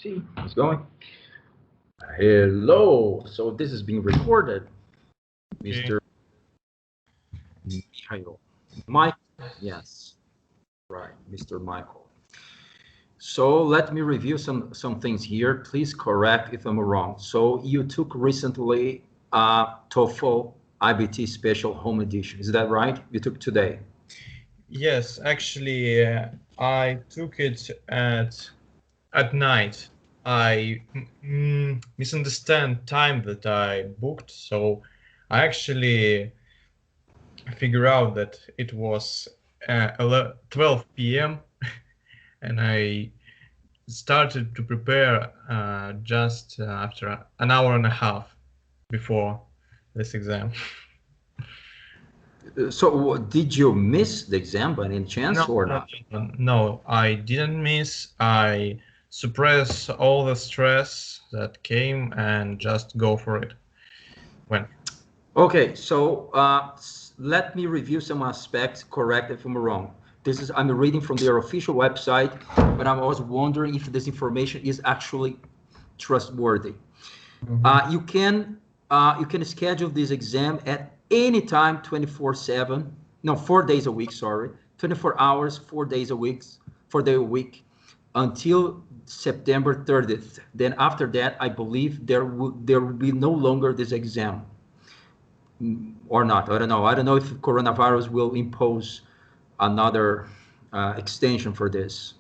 See, it's going. Hello. So this is being recorded, Mr. Michael. Mike, yes, right, Mr. Michael. So let me review some things here. Please correct if I'm wrong. So you took recently TOEFL IBT Special Home Edition. Is that right? You took today. Yes, actually, I took it at night. I misunderstand time that I booked, so I actually figure out that it was 12 p.m. and I started to prepare just after an hour and a half before this exam. So did you miss the exam by any chance or not? No, I didn't miss. I suppress all the stress that came and just go for it. Okay, so let me review some aspects, correct if I'm wrong. I'm reading from their official website, but I was wondering if this information is actually trustworthy. Mm-hmm. You can schedule this exam at any time, 24/7. No, 4 days a week. Sorry, 24 hours, 4 days a week, 4 day a week, until September 30th. Then after that, I believe there will be no longer this exam. Or not. I don't know. I don't know if coronavirus will impose another extension for this.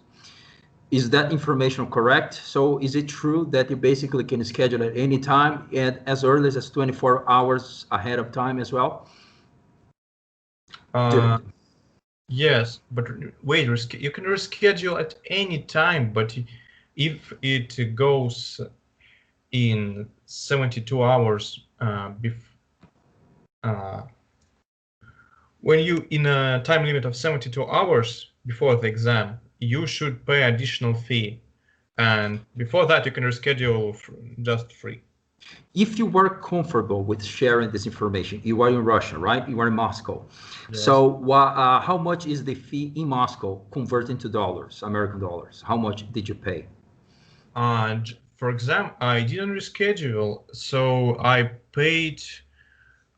Is that information correct? So is it true that you basically can schedule at any time and as early as 24 hours ahead of time as well? Yes, but wait, you can reschedule at any time, but if it goes in 72 hours when you in a time limit of 72 hours before the exam, you should pay additional fee, and before that you can reschedule just free. If you were comfortable with sharing this information, you are in Russia, right? You are in Moscow. Yes. So how much is the fee in Moscow converted to dollars, American dollars? How much did you pay? For exam, I didn't reschedule, so I paid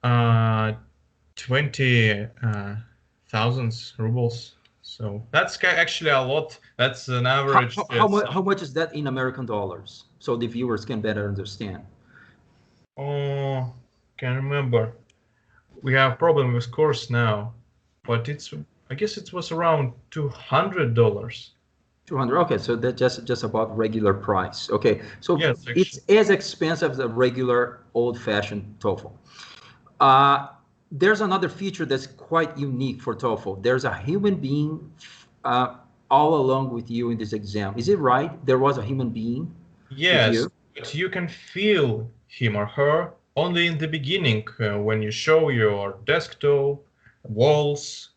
20,000 rubles. So that's actually a lot. That's an average. How much is that in American dollars? So the viewers can better understand. Oh, can't remember. We have problem with course now, but I guess it was around $200. 200. Okay, so that's just about regular price. Okay, so yes, it's as expensive as a regular old-fashioned TOEFL. There's another feature that's quite unique for TOEFL. There's a human being all along with you in this exam. Is it right? There was a human being with you? But you can feel him or her only in the beginning when you show your desktop, walls.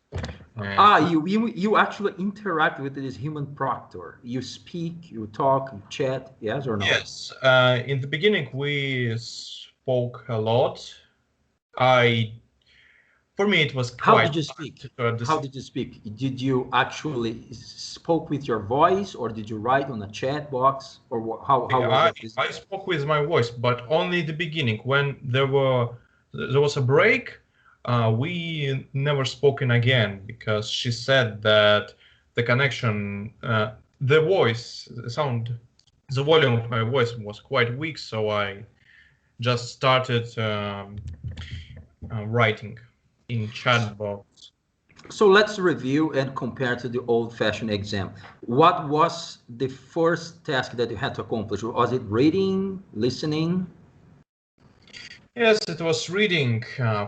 You actually interact with this human proctor. You speak, you talk, you chat, yes or no? Yes. In the beginning, we spoke a lot. For me, it was quite. How did you speak? How did you speak? Did you actually spoke with your voice, or did you write on a chat box, or how was it? I spoke with my voice, but only the beginning. When there was a break, we never spoken again because she said that the connection, the voice, the volume of my voice was quite weak, so I just started writing in chat box. So let's review and compare to the old-fashioned exam. What was the first task that you had to accomplish? Was it reading, listening? Yes, it was reading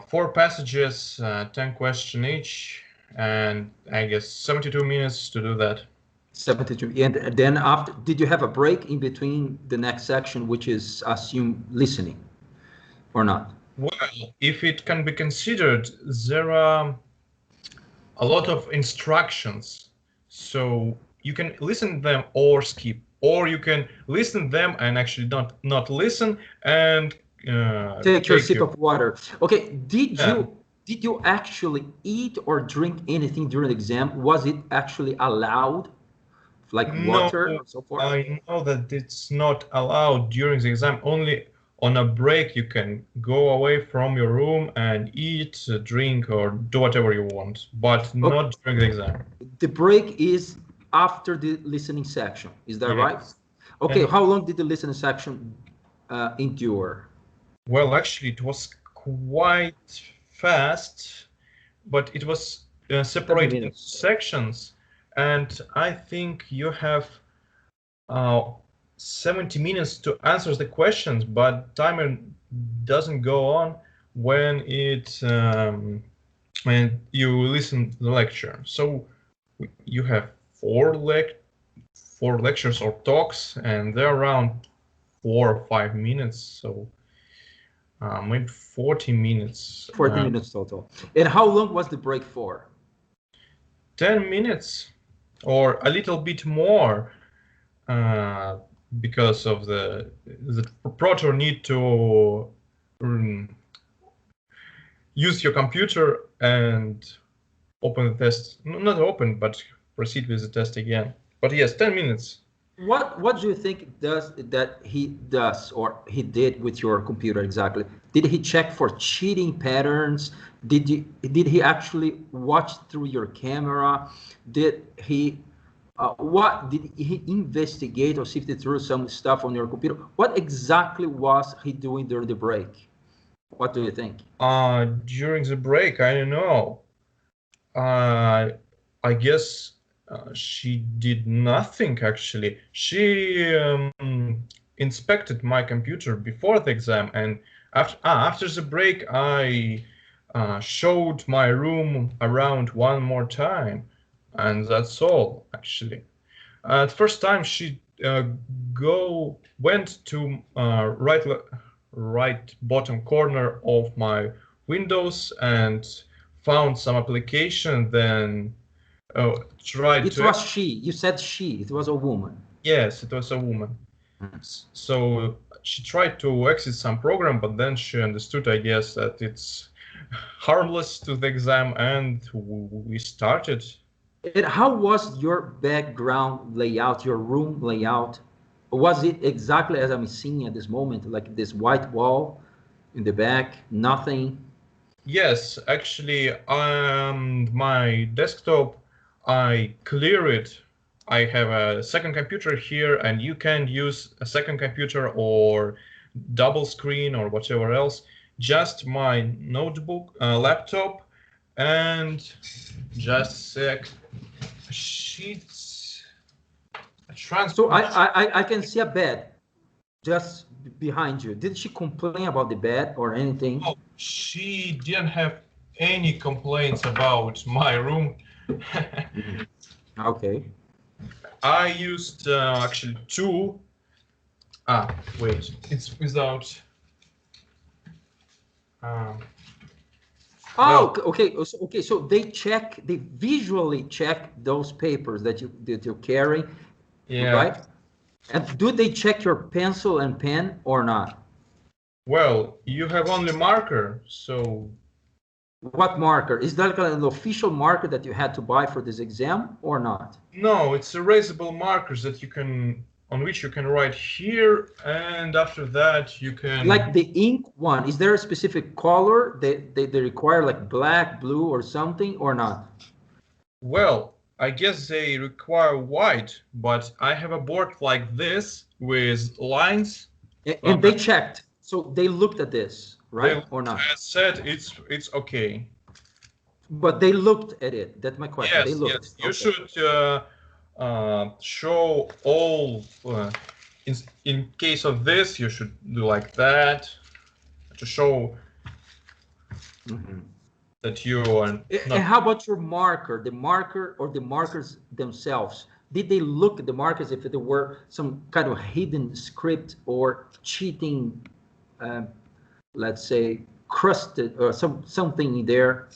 4 passages, 10 questions each, and I guess 72 minutes to do that. 72. And then after, did you have a break in between the next section, which is assume listening, or not? Well, if it can be considered, there are a lot of instructions, so you can listen to them or skip, or you can listen to them and actually not listen and take your sip of water. Okay, did you actually eat or drink anything during the exam? Was it actually allowed like No, water or so forth? I know that it's not allowed during the exam. Only on a break you can go away from your room and eat, drink, or do whatever you want, but Okay. not during the exam. The break is after the listening section. Is that right? Yes. Okay. And How long did the listening section endure? well, actually, it was quite fast, but it was 30 separated into minutes. sections. And I think you have uh, 70 minutes to answer the questions, but timer doesn't go on when when you listen to the lecture. So you have four lectures or talks, and they're around 4 or 5 minutes. So maybe 40 minutes. 40 minutes total. And how long was the break for? 10 minutes or a little bit more, uh, because of the protor need to um, use your computer and open the test. Not open, but proceed with the test again. But yes, 10 minutes. What do you think does that he does or he did with your computer exactly? Did he check for cheating patterns? Did he actually watch through your camera? Did he what did he investigate or sift through some stuff on your computer? What exactly was he doing during the break? What do you think? During the break, I don't know. Uh, I guess she did nothing actually. She inspected my computer before the exam, and after the break, I showed my room around one more time, and that's all actually. At first time, she go went to right bottom corner of my Windows and found some application. Then tried It to. was she. You said she. It was a woman. Yes, it was a woman. So she tried to exit some program, but then she understood, I guess, that it's harmless to the exam, and we started. And how was your background layout, your room layout? Was it exactly as I'm seeing at this moment, like this white wall in the back, nothing? Yes, actually, my desktop, I clear it. I have a second computer here, and you can use a second computer or double screen or whatever else. Just my notebook, laptop, and just a sec. Sheets, a So transport. I can see a bed just behind you. Did she complain about the bed or anything? Oh, she didn't have any complaints about my room. Mhm. Okay. I used actually two. Wait, it's without. Uh, Oh, well, okay. Okay. So they visually check those papers that you carry, yeah. right? And do they check your pencil and pen or not? Well, you have only marker, so What marker? Is that an official marker that you had to buy for this exam or not? no, it's erasable markers that you can on which you can write here, and after that you Like can. the ink one, is there a specific color that they require, like black, blue, or something, or not? Well, I guess they require white, but I have a board like this with lines. Uh, And they checked, so they looked at this, they right, or not? said it's okay. But they looked at it. That's my question. They Yes, looked. yes. You Okay. should show all. In case of this, you should do like that to show Mhm. that you are And not. how about your marker, the marker or the markers themselves? Did they look at the markers if there were some kind of hidden script or cheating, uh, let's say, crusted or something in there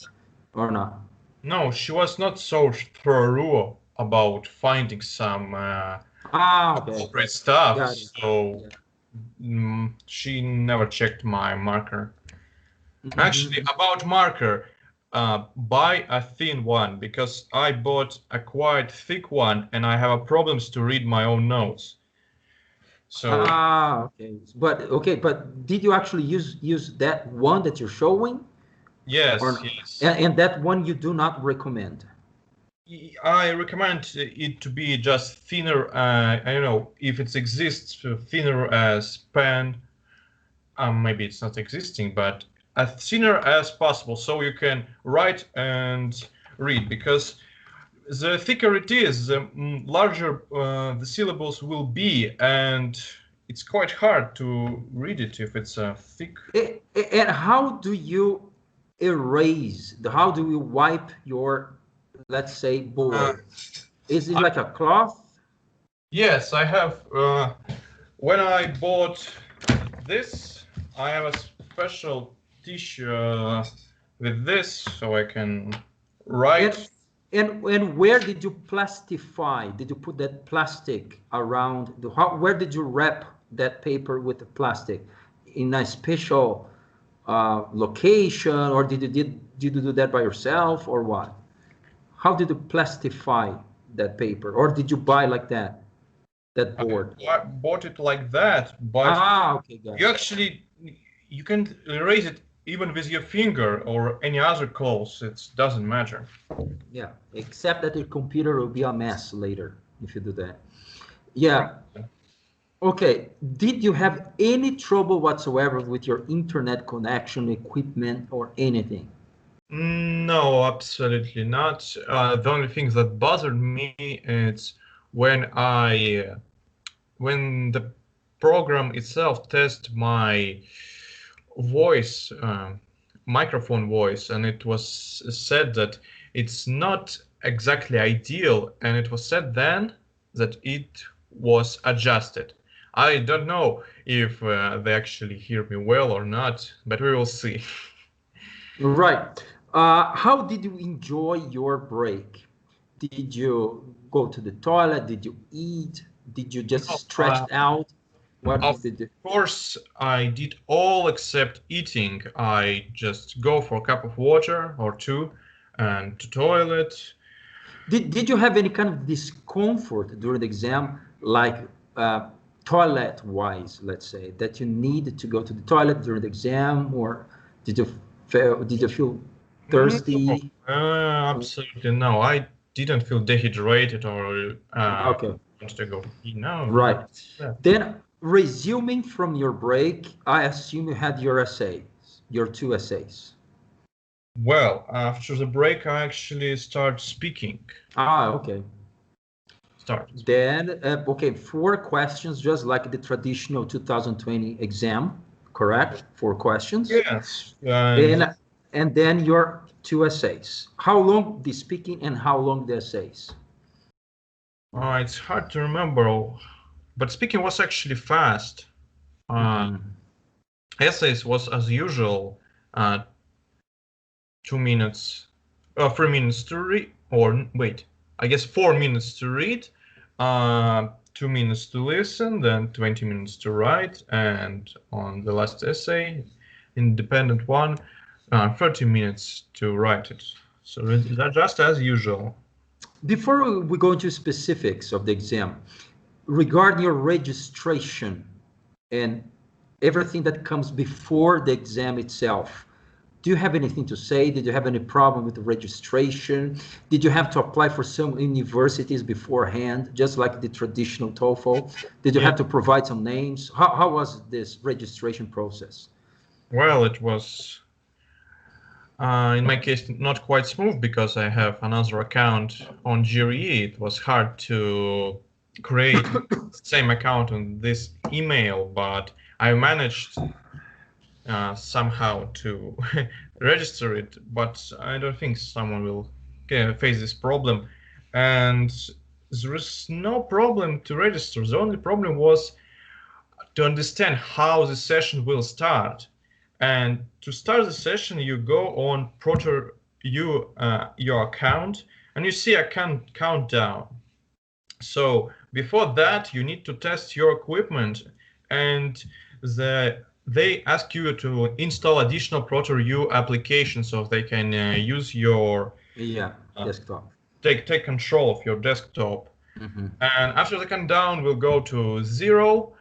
or not? No, she was not so thorough about finding some Ah, okay. corporate stuff, Got it. so Yeah. she never checked my marker. Actually, Mhm. about marker. buy a thin one because I bought a quite thick one and I have problems to read my own notes. So Okay. But did you actually use that one that you're showing, or yes, not? yes. And that one you do not recommend? I recommend it to be just thinner. I don't know if it exists thinner as pen. Maybe it's not existing, but as thinner as possible, so you can write and read. Because the thicker it is, the larger the syllables will be, and it's quite hard to read it if it's thick. And how do you erase? How do you wipe your, let's say, Uh, board? Is it I, like a cloth? yes, I have. When I bought this, I have a special tissue with this, so I can And write. and where did you plastify? Did you put that plastic around the where did you wrap that paper with the plastic? In a special location, or did you do that by yourself, or what? How did you plastify that paper, or did you buy like that board? I bought it like that, but Okay, got you it. actually you can erase it even with your finger or any other clothes. It doesn't matter. Yeah, except that your computer will be a mess later if you do that. Yeah. Okay. Did you have any trouble whatsoever with your internet connection, equipment, or anything? No, absolutely not. The only thing that bothered me is when I when the program itself tests my voice, microphone voice, and it was said that it's not exactly ideal, and it was said then that it was adjusted. I don't know if they actually hear me well or not, but we will see. Right. How did you enjoy your break? Did you go to the toilet? Did you eat? Did you just No, stretch out? What of did you do? course, I did all except eating. I just go for a cup of water or two and to toilet. Did you have any kind of discomfort during the exam, like toilet wise, let's say, that you need to go to the toilet during the exam, or did you feel No, thirsty? absolutely no. I didn't feel dehydrated or Okay, want to go pee. No, right. not that. Then resuming from your break, I assume you had your essays, your two essays. Well, after the break, I actually start speaking. Okay. Started speaking. Then, okay, 4 questions, just like the traditional 2020 exam, correct? 4 questions. Yes, and And then your two essays. How long the speaking and how long the essays? it's hard to remember, but speaking was actually fast. Uh, Mhm. essays was as usual, uh, 2 minutes, 3 minutes to read, or wait, I guess 4 minutes to read, 2 minutes to listen, then 20 minutes to write, and on the last essay, independent one, 30 minutes to write it. So that just as usual. Before we go into specifics of the exam, regarding your registration and everything that comes before the exam itself, do you have anything to say? Did you have any problem with the registration? Did you have to apply for some universities beforehand, just like the traditional TOEFL? Did you Yeah. have to provide some names? How was this registration process? Well, it was in my case not quite smooth because I have another account on GRE. It was hard to create same account on this email, but I managed somehow to register it. But I don't think someone will face this problem. And there is no problem to register. The only problem was to understand how the session will start. And to start the session, you go on Proter your account, and you see a countdown. So before that, you need to test your equipment, and the they ask you to install additional ProtoU applications so they can use your Yeah, uh, desktop. take control of your desktop. Hmm. And after the countdown will go to 0,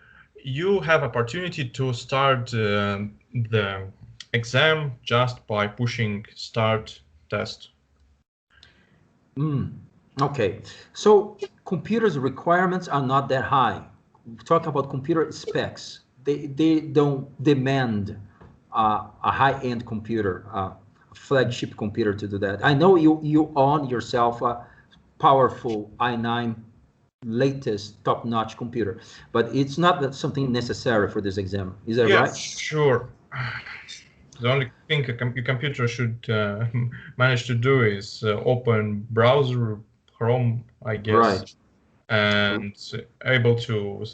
you have opportunity to start the exam just by pushing start test. Okay, so computers requirements are not that high. Talk about computer specs. They don't demand a high-end computer, a flagship computer to do that. I know you own yourself a powerful i9 latest top-notch computer, but it's not that something necessary for this exam. Is that Yeah, right? sure. The only thing a computer should manage to do is open browser Chrome, I guess, Right. and able to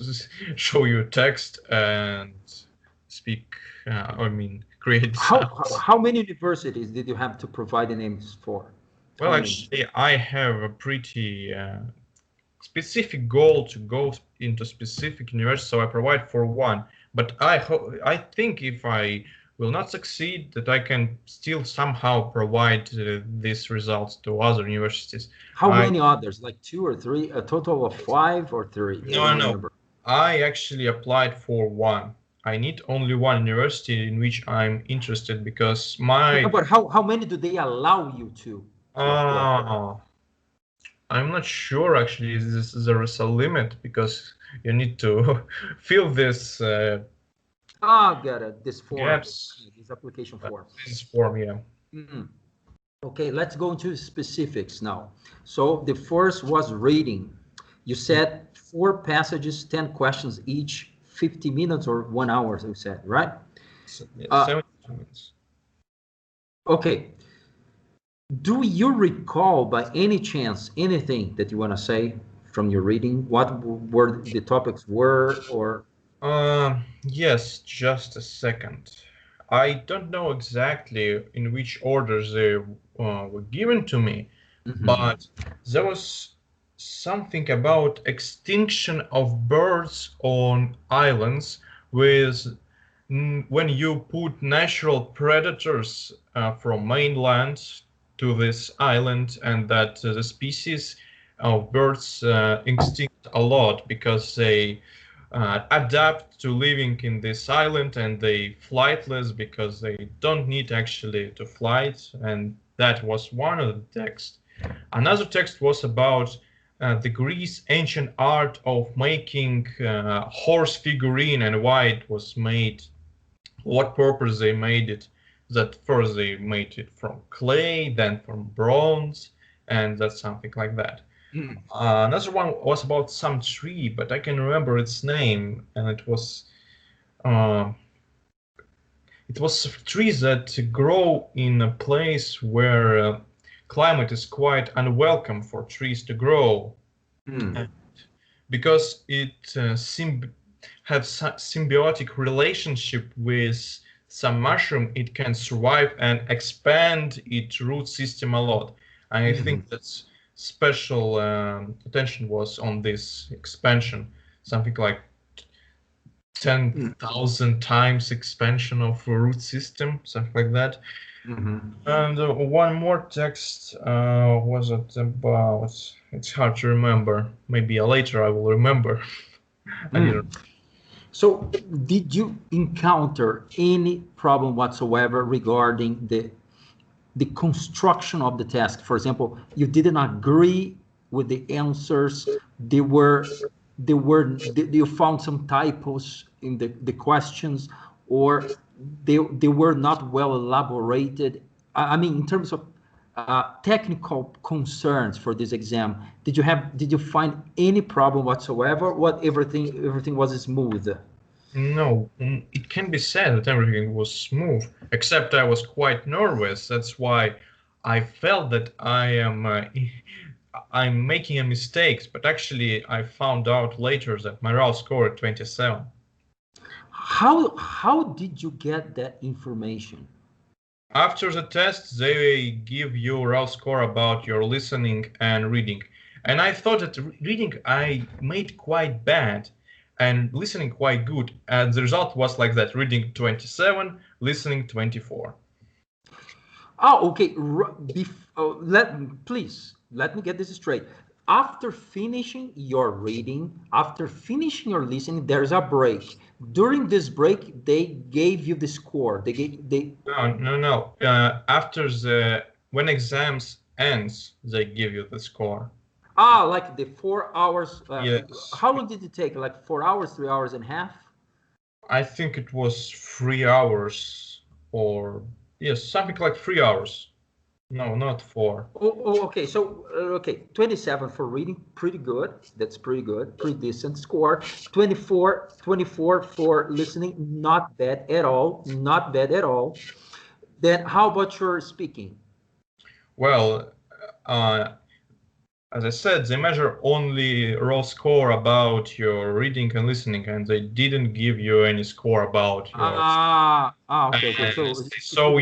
show you text and speak, I mean, create sounds. How many universities did you have to provide the names for? How Well, many? actually, I have a pretty specific goal to go into specific university, so I provide for one. But I think if I will not succeed, that I can still somehow provide these results to other universities. How I many others? Like two or three? A total of five or three? I No, don't no. remember. I actually applied for one. I need only one university in which I'm interested because No, my but how many do they allow you to apply? uh, I'm not sure actually. There is a limit because you need to fill this Ah, got it. This form, gaps. this application form. This form, yeah. Mhm. Okay, let's go into specifics now. So the first was reading. You said four passages, 10 questions each, 50 minutes or 1 hour, you said, right? Yeah, Uh, 72 minutes. okay. Do you recall by any chance anything that you want to say from your reading? What were the topics were or Yes, just a second. I don't know exactly in which order they were given to me, Mhm. but there was something about extinction of birds on islands with when you put natural predators from mainland to this island, and that the species of birds extinct a lot because they adapt to living in this island and they flightless because they don't need actually to flight, and that was one of the texts. Another text was about the Greece ancient art of making horse figurine and why it was made, what purpose they made it. That first they made it from clay, then from bronze, and that's something like that. Mm. Another one was about some tree, but I can remember its name, and uh, it was trees that grow in a place where climate is quite unwelcome for trees to grow, Mm. because it have symbiotic relationship with some mushroom. It can survive and expand its root system a lot. I Mhm. think that special attention was on this expansion, something like Mm. 10,000 times expansion of a root system, something like that. Mhm. And one more text was it about? It's hard to remember. Maybe later I will remember. I Mm. didn't. So, did you encounter any problem whatsoever regarding the construction of the task? For example, you didn't agree with the answers. They were you found some typos in the questions, or they were not well elaborated. I mean, in terms of technical concerns for this exam, did you find any problem whatsoever? What everything was smooth? No, it can be said that everything was smooth, except I was quite nervous. That's why I felt that I'm making a mistakes, but actually I found out later that my raw score at 27. How did you get that information? After the test, they give you raw score about your listening and reading. And I thought that reading I made quite bad. and listening quite good. And the result was like that: reading 27, listening 24. Oh, okay. Please let me get this straight. After finishing your reading, after finishing your listening, there's a break. During this break, they gave you the score. No. After when exams ends, they give you the score. Like the 4 hours. Yes. How long did it take? Like 4 hours, 3 hours and a half? I think it was 3 hours, or yes, something like 3 hours. No, not 4. Okay. So, okay, 27 for reading, pretty good. That's pretty good, pretty decent score. 24 for listening, not bad at all, not bad at all. Then how about your speaking? Well, as I said, they measure only raw score about your reading and listening, and they didn't give you any score about your. Okay. So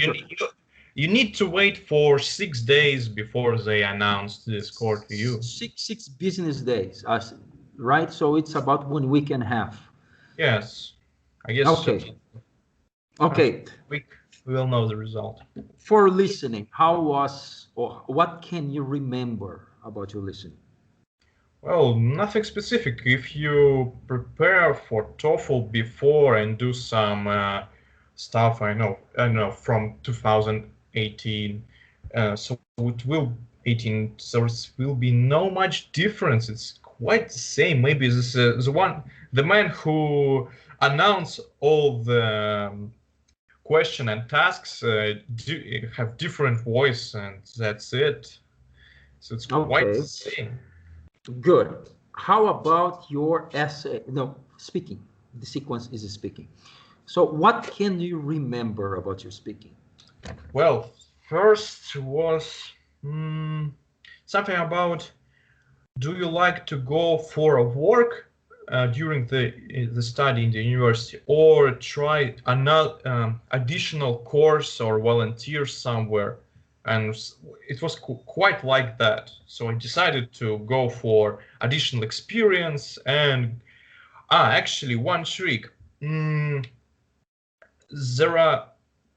you need to wait for 6 days before they announce the score to you. Six business days, right? So it's about 1 week and a half. Yes, I guess so. Okay. After Okay. a week, we will know the result. For listening, how was, or what can you remember about your listening? Well, nothing specific. If you prepare for TOEFL before and do some stuff, I know from 2018, so it will 18. So it will be no much difference. It's quite the same. Maybe this the man who announced all the question and tasks have different voice, and that's it. So it's quite the Okay, same. good. How about your essay? No, speaking. The sequence is speaking. So what can you remember about your speaking? Well, first was something about, do you like to go for a work during the study in the university, or try another additional course or volunteer somewhere? And it was quite like that. So I decided to go for additional experience. And actually, one trick. There are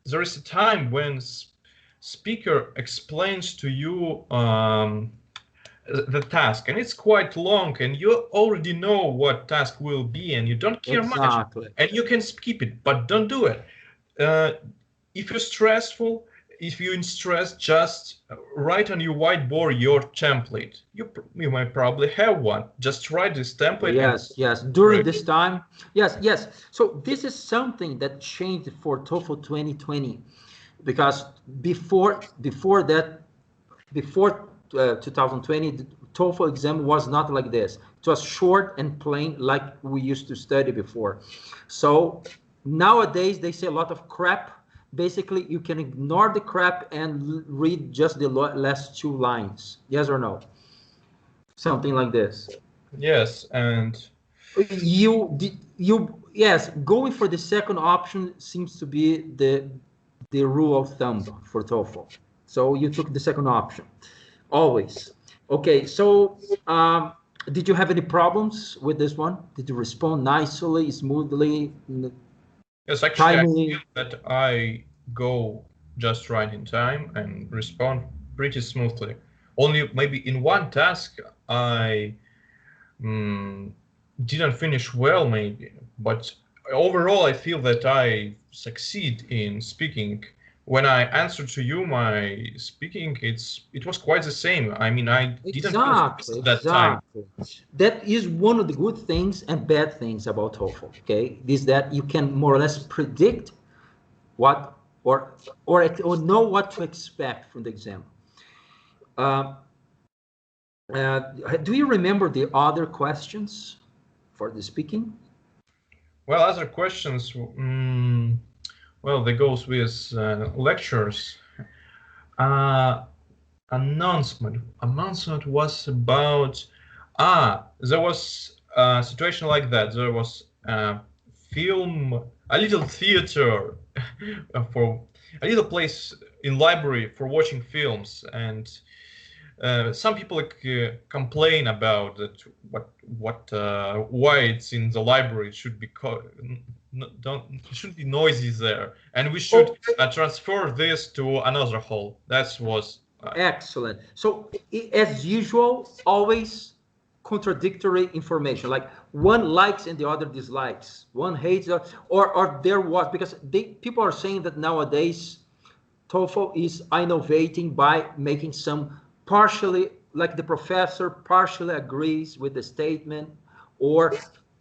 there is a time when speaker explains to you the task, and it's quite long, and you already know what task will be, and you don't care much, Exactly. and you can skip it, but don't do it. uh, if you're stressful, if you're in stress, just write on your whiteboard your template. You might probably have one. Just write this template and Yes. During this time, yes. So this is something that changed for TOEFL 2020, because before that, before 2020, the TOEFL exam was not like this. It was short and plain, like we used to study before. So nowadays they say a lot of crap. Basically, you can ignore the crap and read just the last 2 lines. Yes or no? Something like this. yes, and Yes, going for the second option seems to be the rule of thumb for TOEFL. So you took the second option, always. Okay, so did you have any problems with this one? Did you respond nicely, smoothly, yes, actually, I timely? feel that I go just right in time and respond pretty smoothly. Only maybe in one task I mm, didn't finish well, maybe, but overall I feel that I succeed in speaking. When I answered to you, my speaking, it was quite the same. I mean, I didn't feel stressed that time. Exactly. That is one of the good things and bad things about TOEFL. Okay, is that you can more or less predict what or know what to expect from the exam. Uh, do you remember the other questions for the speaking? Well, other questions, well, that goes with lectures. Uh, announcement was about, there was a situation like that. There was a film, a little theater for a little place in library for watching films, and some people complain about that. Why it's in the library? It should be it should be noisy there, and we should transfer this to another hall. That was excellent. So as usual, always contradictory information, like one likes and the other dislikes, one hates, or there was, because people are saying that nowadays TOEFL is innovating by making some partially, like the professor partially agrees with the statement or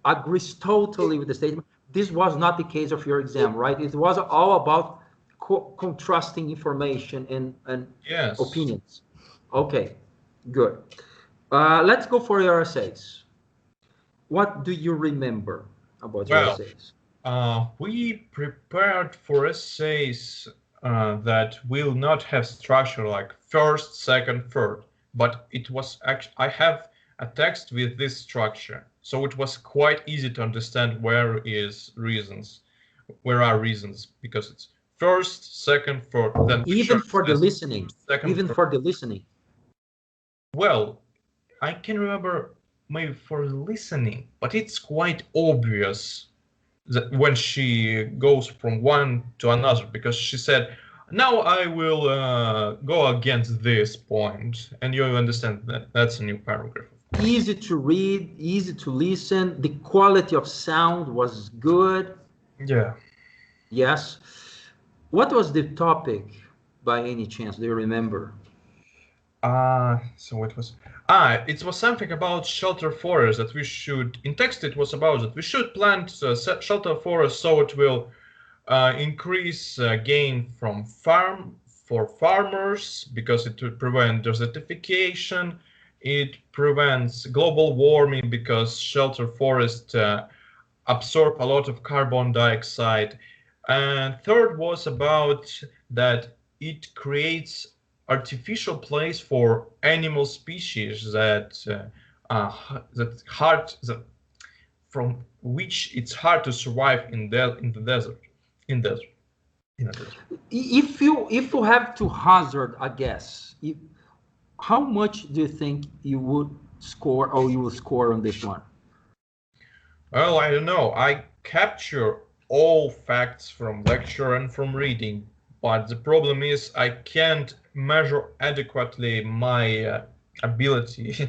agrees totally with the statement. This was not the case of your exam, right? It was all about contrasting information and yes. opinions. Okay, good. Let's go for your essays. What do you remember about your essays? We prepared for essays that will not have structure like first, second, third, but it was actually, I have a text with this structure, so it was quite easy to understand where are reasons, because it's first, second, third, then even for the listening, second, even third. For the listening. Well, I can remember maybe for listening, but it's quite obvious that when she goes from one to another, because she said, now I will go against this point, and you understand that that's a new paragraph. Easy to read, easy to listen, the quality of sound was good. Yeah. Yes. What was the topic, by any chance? Do you remember? So it was something about shelter forests that we should, in text it was about that we should plant shelter forests so it will increase gain from for farmers, because it would prevent desertification. It prevents global warming because shelter forests absorb a lot of carbon dioxide. And third was about that it creates artificial place for animal species from which it's hard to survive in the desert. If you have to hazard a guess, how much do you think you would score, or you will score on this one? Well, I don't know. I capture all facts from lecture and from reading, but the problem is I can't measure adequately my ability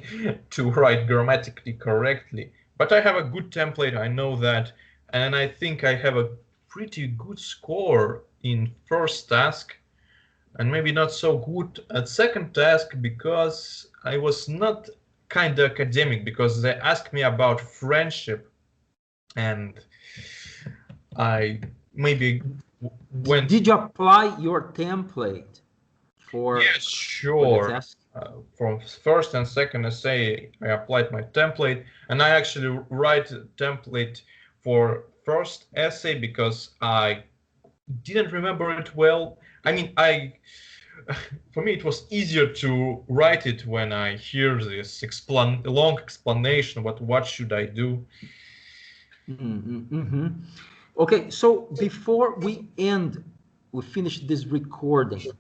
to write grammatically correctly. But I have a good template, I know that, and I think I have a pretty good score in first task, and maybe not so good at second task, because I was not kind of academic, because they asked me about friendship, and I maybe went. Did you apply your template for? Yes, sure. For the test? From first and second essay, I applied my template, and I actually write a template for first essay because I didn't remember it well. I mean, for me, it was easier to write it when I hear this long explanation about what should I do. Okay, so before we finish this recording,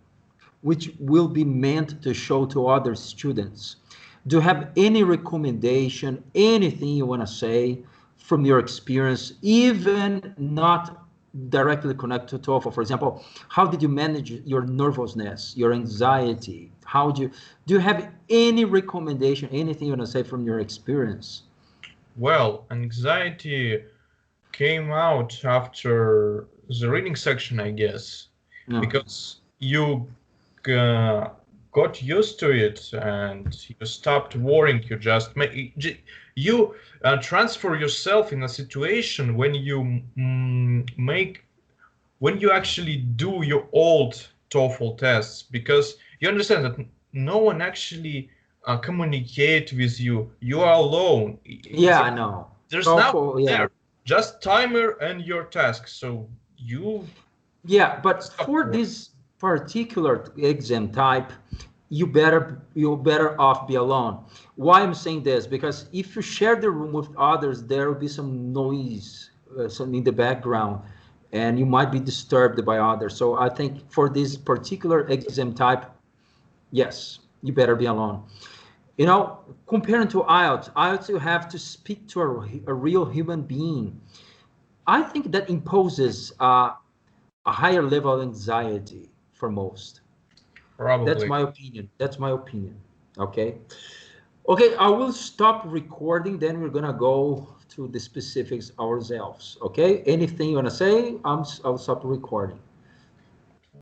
which will be meant to show to other students, do you have any recommendation, anything you want to say from your experience, even not directly connected to TOEFL? For example, how did you manage your nervousness, your anxiety? Do you have any recommendation, anything you want to say from your experience? Well, anxiety came out after the reading section, I guess, because you got used to it and you stopped worrying. You just transfer yourself in a situation when you when you actually do your old TOEFL tests, because you understand that no one actually communicate with you. You are alone. Yeah, I know. There's nothing there. Just timer and your task. So you. Yeah, but for this particular exam type, you better off be alone. Why I'm saying this? Because if you share the room with others, there will be some noise, some in the background, and you might be disturbed by others. So I think for this particular exam type, yes, You better be alone. You know, comparing to IELTS, IELTS you have to speak to a real human being. I think that imposes a higher level of anxiety for most. That's Probably. my opinion. That's my opinion. Okay. Okay, I will stop recording. Then we're gonna go to the specifics ourselves. Okay. Anything you wanna say? I'll stop recording.